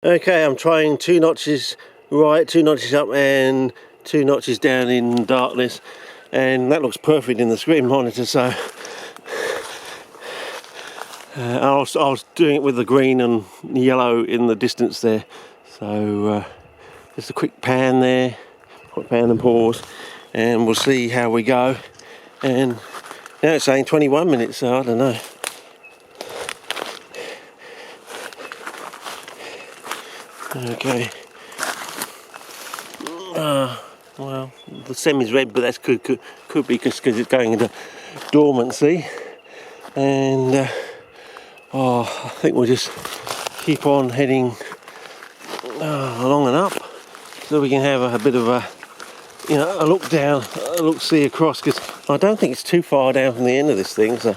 Okay, I'm trying 2 notches right, 2 notches up and 2 notches down in darkness, and that looks perfect in the screen monitor. So I was doing it with the green and yellow in the distance there. So just a quick pan there, quick pan and pause, and we'll see how we go. And now it's saying 21 minutes, so I don't know. Okay. Well, the semi's red, but that could be because it's going into dormancy. And I think we'll just keep on heading along and up, so we can have a bit of a look down, a look see across. Because I don't think it's too far down from the end of this thing, so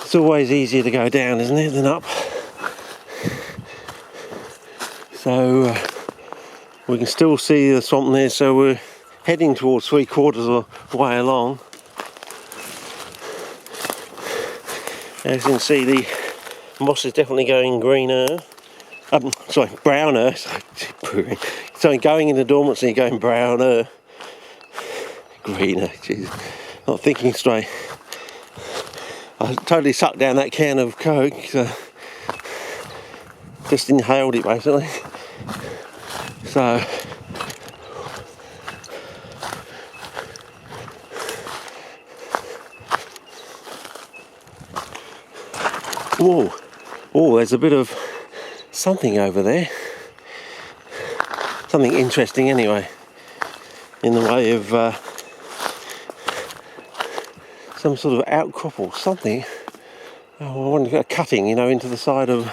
it's always easier to go down, isn't it, than up? So we can still see the swamp there, so we're heading towards 3/4 of the way along. As you can see, the moss is definitely going greener. Browner. So going into dormancy, going browner. Greener, jeez. Not thinking straight. I totally sucked down that can of Coke, so just inhaled it basically. So oh, there's a bit of something over there. Something interesting anyway, in the way of some sort of outcrop or something. I want to get a cutting, into the side of,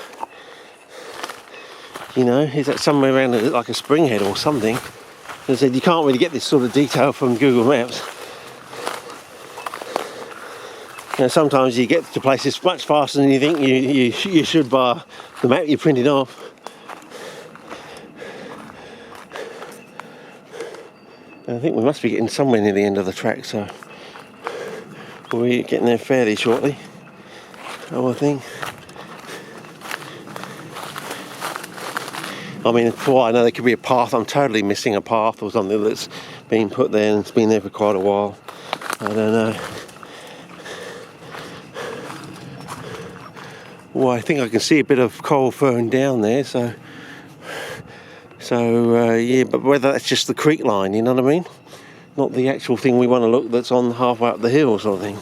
is that somewhere around like a spring head or something? As I said, you can't really get this sort of detail from Google Maps. Sometimes you get to places much faster than you think you should by the map you printed off. And I think we must be getting somewhere near the end of the track, so we're getting there fairly shortly, I think. I mean, for all I know, there could be a path. I'm totally missing a path or something that's been put there, and it's been there for quite a while. I don't know. Well, I think I can see a bit of coral fern down there, so yeah, but whether that's just the creek line, you know what I mean? Not the actual thing we want to look that's on halfway up the hill sort of thing.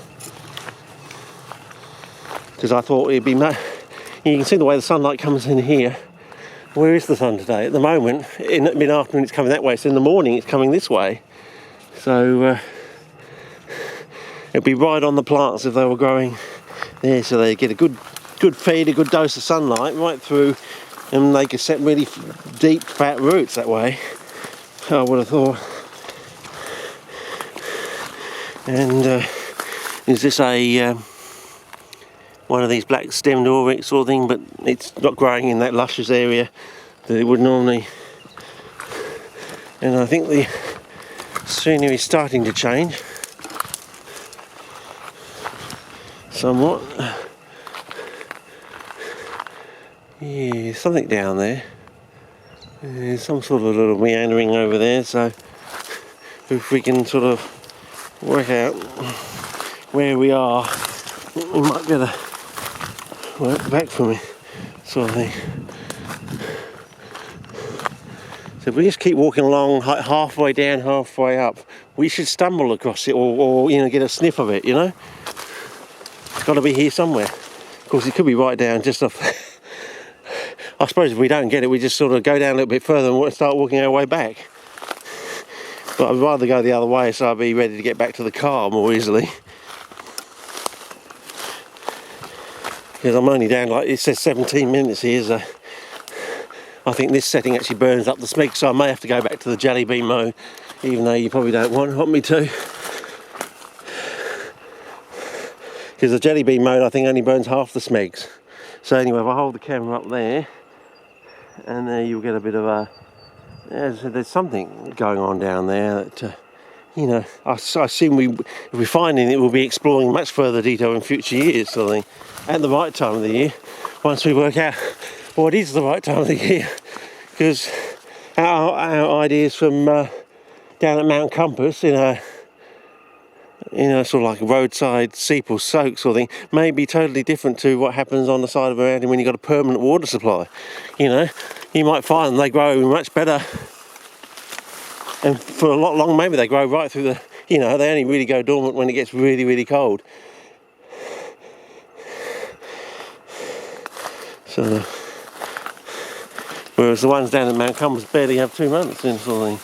Because I thought it'd be you can see the way the sunlight comes in here. Where is the sun today? At the moment, in the mid-afternoon it's coming that way, so in the morning it's coming this way. So it'd be right on the plants if they were growing there, so they get a good feed, a good dose of sunlight right through, and they could set really deep, fat roots that way, I would have thought. And is this a one of these black stemmed oryx sort of thing, but it's not growing in that luscious area that it would normally. And I think the scenery is starting to change somewhat. Yeah, something down there. There's some sort of little meandering over there, so if we can sort of work out where we are, we might be able to work back from it, sort of thing. So if we just keep walking along halfway down, halfway up, we should stumble across it or get a sniff of it, It's got to be here somewhere. Of course, it could be right down just off. I suppose if we don't get it, we just sort of go down a little bit further and start walking our way back. But I'd rather go the other way, so I'll be ready to get back to the car more easily. Because I'm only down, like it says 17 minutes here, so I think this setting actually burns up the smeg, so I may have to go back to the jelly bean mode, even though you probably don't want me to. Because the jelly bean mode, I think, only burns half the smegs. So anyway, if I hold the camera up there, and there you'll get a bit of a, there's something going on down there that, I assume if we find it, we'll be exploring much further detail in future years, sort of thing, at the right time of the year, once we work out well, it is the right time of the year, because our ideas from down at Mount Compass in a sort of like a roadside seep or soak sort of thing may be totally different to what happens on the side of a mountain when you've got a permanent water supply. You might find they grow much better, and for a lot longer maybe they grow right through the, they only really go dormant when it gets really, really cold. So, whereas the ones down at Mount Compass barely have 2 months in sort of thing.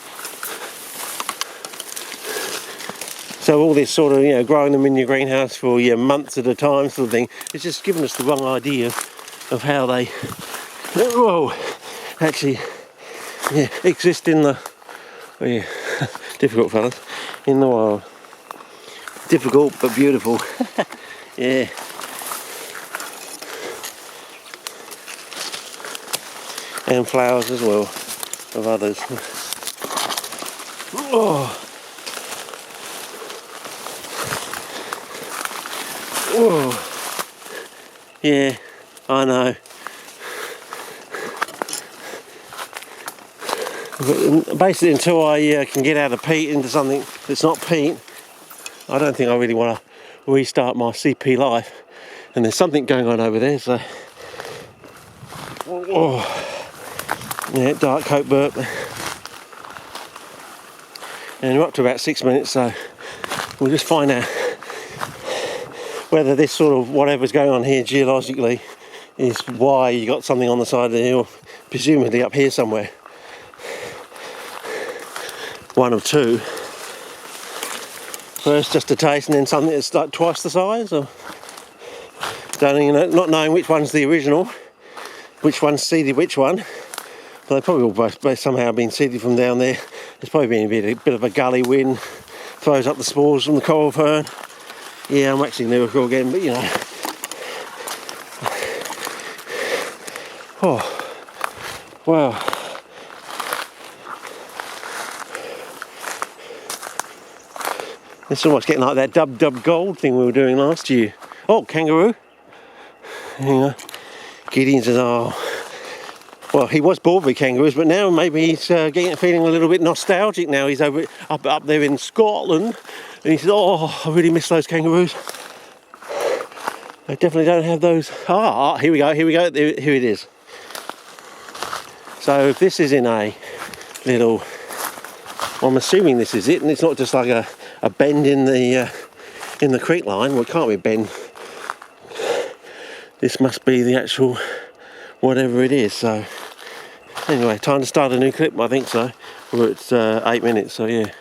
So all this sort of, growing them in your greenhouse for months at a time sort of thing, it's just given us the wrong idea of how they actually exist in the, difficult fellas, in the wild. Difficult but beautiful. Yeah. And flowers as well, of others. Oh. Whoa. Yeah, I know. But basically, until I can get out of peat into something that's not peat, I don't think I really want to restart my CP life. And there's something going on over there, so... Yeah, dark coat burp. And we're up to about 6 minutes, so we'll just find out whether this sort of whatever's going on here geologically is why you got something on the side of the hill, presumably up here somewhere. One of two. First just a taste and then something that's like twice the size, or not knowing which one's the original, which one's seeded which one. But they've probably all both somehow been seeded from down there. There's probably been a bit of a gully wind, throws up the spores from the coral fern. Yeah, I'm actually lyrical again, but oh, wow. It's almost getting like that dub gold thing we were doing last year. Oh, kangaroo. Gideon says, oh, well, he was bored with kangaroos, but now maybe he's feeling a little bit nostalgic now. He's up there in Scotland, and he says, oh, I really miss those kangaroos. I definitely don't have those. Ah, here we go, here it is. So if this is in a little, well, I'm assuming this is it, and it's not just like a bend in the creek line. Well, it can't be a bend. This must be the actual whatever it is. So anyway, time to start a new clip, I think so. We're at 8 minutes, so yeah.